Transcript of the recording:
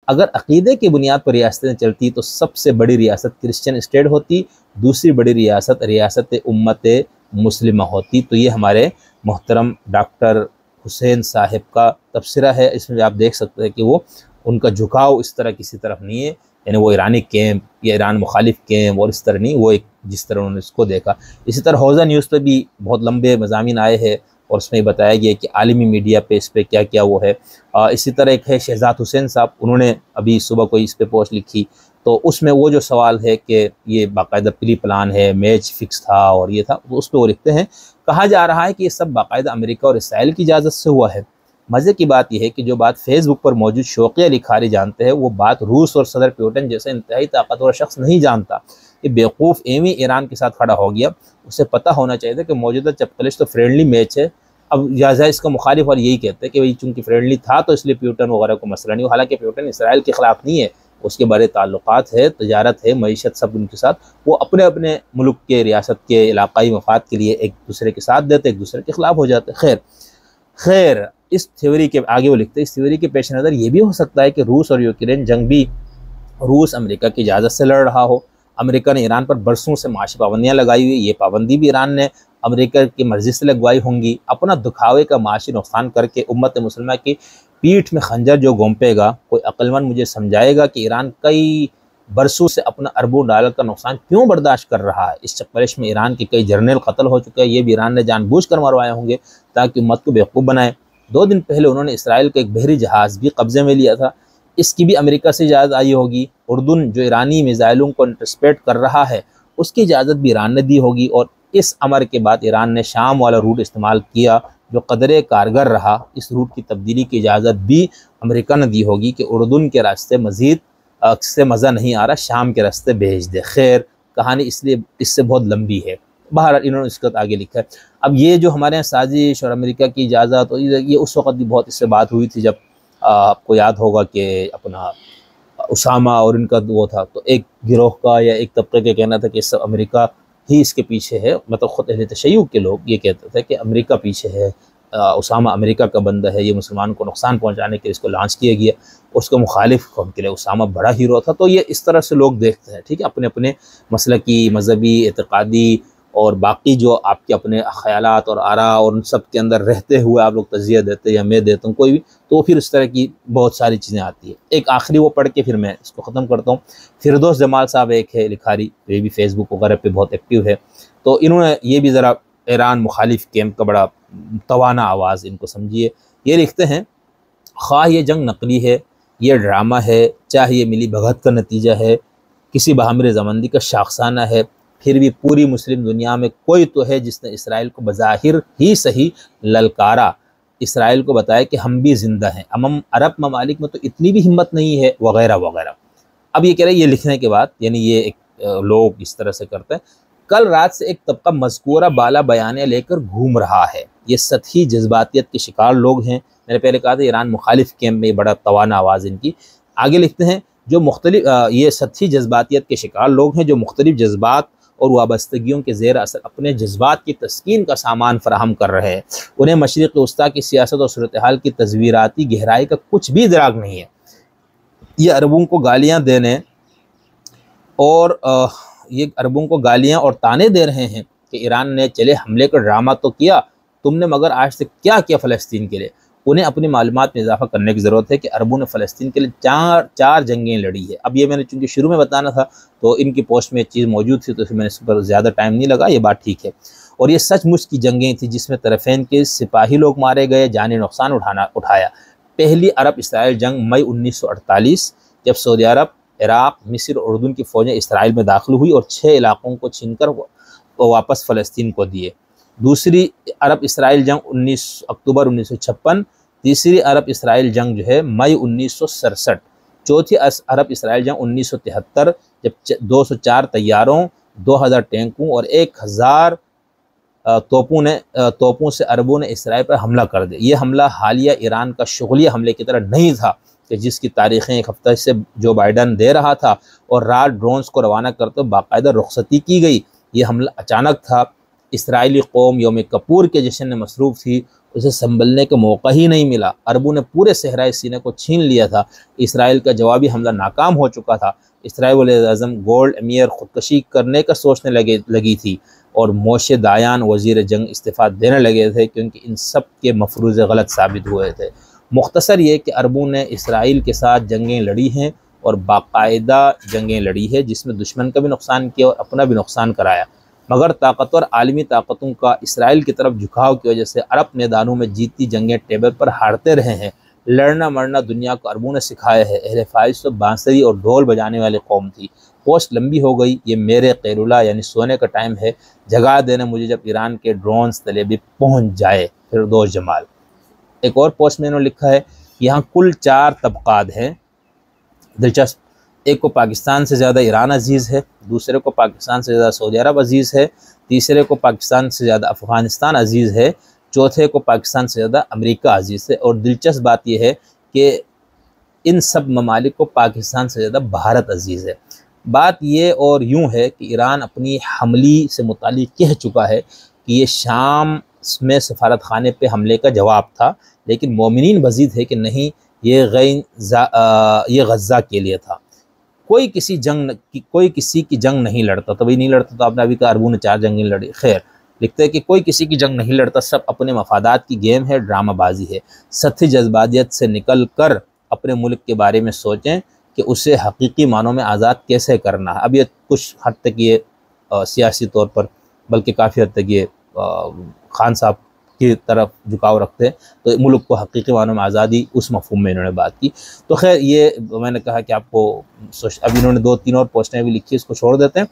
اگر عقیدے کی بنیاد پر ریاستیں چلتی تو سب سے بڑی ریاست کرسچن اسٹیٹ ہوتی، دوسری بڑی ریاست ریاست امت مسلمہ ہوتی۔ تو یہ ہمارے محترم ڈاکٹر حسین صاحب کا تبصرہ ہے، اس میں آپ دیکھ سکتے ہیں کہ وہ ان کا جھکاؤ اس طرح کسی طرف نہیں ہے، یعنی وہ ایرانی کیمپ یا ایران مخالف کیمپ اور اس طرح نہیں، وہ ایک جس طرح انہوں نے اس کو دیکھا۔ اسی طرح حوزہ نیوز پہ بھی بہت لمبے مضامین آئے ہیں اور اس میں بتایا گیا کہ عالمی میڈیا پہ اس پہ کیا کیا وہ ہے۔ اسی طرح ایک ہے شہزاد حسین صاحب، انہوں نے ابھی صبح کوئی اس پہ پوسٹ لکھی، تو اس میں وہ جو سوال ہے کہ یہ باقاعدہ پری پلان ہے، میچ فکس تھا اور یہ تھا، تو اس پہ وہ لکھتے ہیں کہا جا رہا ہے کہ یہ سب باقاعدہ امریکہ اور اسرائیل کی اجازت سے ہوا ہے۔ مزے کی بات یہ ہے کہ جو بات فیس بک پر موجود شوقیہ لکھاری جانتے ہیں، وہ بات روس اور صدر پیوٹن جیسے انتہائی طاقتور شخص نہیں جانتا۔ یہ بیوقوف ایویں ایران کے ساتھ کھڑا ہو گیا، اسے پتہ ہونا چاہیے تھا کہ موجودہ چپکلش تو فرینڈلی میچ ہے۔ اب لہٰذا اس کا مخالف اور یہی کہتے ہیں کہ بھئی چونکہ فرینڈلی تھا تو اس لیے پیوٹن وغیرہ کو مسئلہ نہیں ہو، حالانکہ پیوٹن اسرائیل کے خلاف نہیں ہے، اس کے بارے تعلقات ہے، تجارت ہے، معیشت سب ان کے ساتھ، وہ اپنے اپنے ملک کے ریاست کے علاقائی مفاد کے لیے ایک دوسرے کے ساتھ دیتے، ایک دوسرے کے خلاف ہو جاتے۔ خیر اس تھیوری کے آگے وہ لکھتے ہیں، اس تھیوری کے پیش نظر یہ بھی ہو سکتا ہے کہ روس اور یوکرین جنگ بھی روس امریکہ کی اجازت سے لڑ رہا ہو۔ امریکہ نے ایران پر برسوں سے معاشی پابندیاں لگائی ہوئی، یہ پابندی بھی ایران نے امریکہ کی مرضی سے لگوائی ہوں گی۔ اپنا دکھاوے کا معاشی نقصان کر کے امت مسلمہ کی پیٹھ میں خنجر جو گھونپے گا، کوئی عقل مند مجھے سمجھائے گا کہ ایران کئی برسوں سے اپنا اربوں ڈالر کا نقصان کیوں برداشت کر رہا ہے؟ اس چپکلش میں ایران کے کئی جرنیل قتل ہو چکے ہیں، یہ بھی ایران نے جان بوجھ کر مروائے ہوں گے تاکہ امت کو بیوقوف بنائے۔ 2 دن پہلے انہوں نے اسرائیل کا ایک بحری جہاز بھی قبضے میں لیا تھا، اس کی بھی امریکہ سے اجازت آئی ہوگی۔ اردن جو ایرانی میزائلوں کو انٹرسپیٹ کر رہا ہے، اس کی اجازت بھی ایران نے دی ہوگی، اور اس امر کے بعد ایران نے شام والا روٹ استعمال کیا جو قدرے کارگر رہا۔ اس روٹ کی تبدیلی کی اجازت بھی امریکہ نے دی ہوگی کہ اردن کے راستے مزید سے مزہ نہیں آ رہا، شام کے راستے بھیج دے۔ خیر کہانی اس سے بہت لمبی ہے، بہرحال انہوں نے اس کا آگے لکھا ہے۔ اب یہ جو ہمارے یہاں سازش اور امریکہ کی اجازت، یہ اس وقت بھی بہت اس سے بات ہوئی تھی جب آپ کو یاد ہوگا کہ اپنا اسامہ اور ان کا وہ تھا، تو ایک گروہ کا یا ایک طبقے کا کہنا تھا کہ سب امریکہ ہی اس کے پیچھے ہے، مطلب خود اہل تشیع کے لوگ یہ کہتے تھے کہ امریکہ پیچھے ہے، اسامہ امریکہ کا بندہ ہے، یہ مسلمان کو نقصان پہنچانے کے اس کو لانچ کیا گیا۔ اس کا مخالف قوم کے لیے اسامہ بڑا ہیرو تھا۔ تو یہ اس طرح سے لوگ دیکھتے ہیں، ٹھیک ہے، اپنے اپنے مسلکی، مذہبی، اعتقادی اور باقی جو آپ کے اپنے خیالات اور آراء اور ان سب کے اندر رہتے ہوئے آپ لوگ تجزیہ دیتے یا میں دیتا ہوں کوئی بھی، تو پھر اس طرح کی بہت ساری چیزیں آتی ہیں۔ ایک آخری وہ پڑھ کے پھر میں اس کو ختم کرتا ہوں۔ فردوس جمال صاحب ایک ہے لکھاری، یہ بھی فیس بک وغیرہ پہ بہت ایکٹیو ہے، تو انہوں نے یہ بھی ذرا ایران مخالف کیمپ کا بڑا توانا آواز ان کو سمجھیے۔ یہ لکھتے ہیں خواہ یہ جنگ نقلی ہے، یہ ڈرامہ ہے، چاہے یہ ملی بھگت کا نتیجہ ہے، کسی بہامر رضامندی کا شاخسانہ ہے، پھر بھی پوری مسلم دنیا میں کوئی تو ہے جس نے اسرائیل کو بظاہر ہی صحیح للکارا، اسرائیل کو بتایا کہ ہم بھی زندہ ہیں، عرب ممالک میں تو اتنی بھی ہمت نہیں ہے، وغیرہ وغیرہ۔ اب یہ کہہ رہے ہیں، یہ لکھنے کے بعد یعنی یہ ایک لوگ اس طرح سے کرتے ہیں، کل رات سے ایک طبقہ مذکورہ بالا بیانیہ لے کر گھوم رہا ہے، یہ سطحی جذباتیت کے شکار لوگ ہیں۔ میں نے پہلے کہا تھا ایران مخالف کیمپ میں بڑا توانا آواز ان کی۔ آگے لکھتے ہیں جو مختلف یہ سطحی جذباتیت کے شکار لوگ ہیں جو مختلف جذبات اور وابستگیوں کے زیر اثر اپنے جذبات کی تسکین کا سامان فراہم کر رہے ہیں، انہیں مشرق وسطیٰ کی سیاست اور صورتحال کی تصویراتی گہرائی کا کچھ بھی ادراک نہیں ہے۔ یہ عربوں کو گالیاں دینے اور یہ عربوں کو گالیاں اور تانے دے رہے ہیں کہ ایران نے چلے حملے کا ڈرامہ تو کیا تم نے، مگر آج تک کیا کیا فلسطین کے لیے؟ انہیں اپنی معلومات میں اضافہ کرنے کی ضرورت ہے کہ عربوں نے فلسطین کے لیے چار جنگیں لڑی ہے۔ اب یہ میں نے چونکہ شروع میں بتانا تھا تو ان کی پوسٹ میں ایک چیز موجود تھی تو اس میں اس پر زیادہ ٹائم نہیں لگا، یہ بات ٹھیک ہے۔ اور یہ سچ مچ کی جنگیں تھیں جس میں طرفین کے سپاہی لوگ مارے گئے، جانی نقصان اٹھایا۔ پہلی عرب اسرائیل جنگ مئی 1948 جب سعودی عرب، عراق، مصر اور اردن کی فوجیں اسرائیل میں داخل ہوئی اور 6 علاقوں کو چھین کر واپس فلسطین کو دیے۔ دوسری عرب اسرائیل جنگ 19 اکتوبر 1956، تیسری عرب اسرائیل جنگ جو ہے مئی 1967، چوتھی عرب اسرائیل جنگ 1973 جب 204 طیاروں، 2000 ٹینکوں اور 1000 توپوں سے عربوں نے اسرائیل پر حملہ کر دیا۔ یہ حملہ حالیہ ایران کا شغلیہ حملے کی طرح نہیں تھا کہ جس کی تاریخیں ایک ہفتہ سے جو بائیڈن دے رہا تھا اور رات ڈرونز کو روانہ کرتے باقاعدہ رخصتی کی گئی۔ یہ حملہ اچانک تھا، اسرائیلی قوم یوم کپور کے جشن میں مصروف تھی، اسے سنبھلنے کا موقع ہی نہیں ملا۔ عربوں نے پورے صحرائے سینے کو چھین لیا تھا۔ اسرائیل کا جوابی حملہ ناکام ہو چکا تھا۔ اسرائیل وزیر اعظم گولڈ امیر خودکشی کرنے کا سوچنے لگی تھی، اور موشے دایان وزیر جنگ استعفیٰ دینے لگے تھے، کیونکہ ان سب کے مفروضے غلط ثابت ہوئے تھے۔ مختصر یہ کہ عربوں نے اسرائیل کے ساتھ جنگیں لڑی ہیں، اور باقاعدہ جنگیں لڑی ہے، جس میں دشمن کا بھی نقصان کیا اور اپنا بھی نقصان کرایا، مگر طاقتور عالمی طاقتوں کا اسرائیل کی طرف جھکاؤ کی وجہ سے عرب میدانوں میں جیتی جنگیں ٹیبل پر ہارتے رہے ہیں۔ لڑنا مرنا دنیا کو عربوں نے سکھایا ہے۔ اہل فارس تو بانسری اور ڈھول بجانے والی قوم تھی۔ پوسٹ لمبی ہو گئی، یہ میرے قیلولہ یعنی سونے کا ٹائم ہے، جگا دینا مجھے جب ایران کے ڈرونز طلبی پہنچ جائے۔ فردوس جمال۔ ایک اور پوسٹ میں انہوں نے لکھا ہے، یہاں کل 4 طبقات ہیں۔ دلچسپ، ایک کو پاکستان سے زیادہ ایران عزیز ہے، دوسرے کو پاکستان سے زیادہ سعودی عرب عزیز ہے، تیسرے کو پاکستان سے زیادہ افغانستان عزیز ہے، چوتھے کو پاکستان سے زیادہ امریکہ عزیز ہے، اور دلچسپ بات یہ ہے کہ ان سب ممالک کو پاکستان سے زیادہ بھارت عزیز ہے۔ بات یہ اور یوں ہے کہ ایران اپنی حملی سے متعلق کہہ چکا ہے کہ یہ شام میں سفارت خانے پہ حملے کا جواب تھا، لیکن مومنین مزید ہے کہ نہیں، یہ غزہ کے لیے تھا۔ کوئی کسی کی جنگ نہیں لڑتا، تبھی نہیں لڑتا تو آپ نے ابھی کہا عربوں نے 4 جنگیں لڑی۔ خیر، لکھتے ہیں کہ کوئی کسی کی جنگ نہیں لڑتا، سب اپنے مفادات کی گیم ہے، ڈرامہ بازی ہے۔ سطحی جذباتیت سے نکل کر اپنے ملک کے بارے میں سوچیں کہ اسے حقیقی معنوں میں آزاد کیسے کرنا ہے۔ اب یہ کچھ حد تک یہ سیاسی طور پر، بلکہ کافی حد تک یہ خان صاحب کی طرف جھکاؤ رکھتے ہیں، تو ملک کو حقیقی معنوں میں آزادی اس مفہوم میں انہوں نے بات کی۔ تو خیر، یہ میں نے کہا کہ آپ کو اب انہوں نے 2-3 اور پوسٹیں بھی لکھی، اس کو چھوڑ دیتے ہیں۔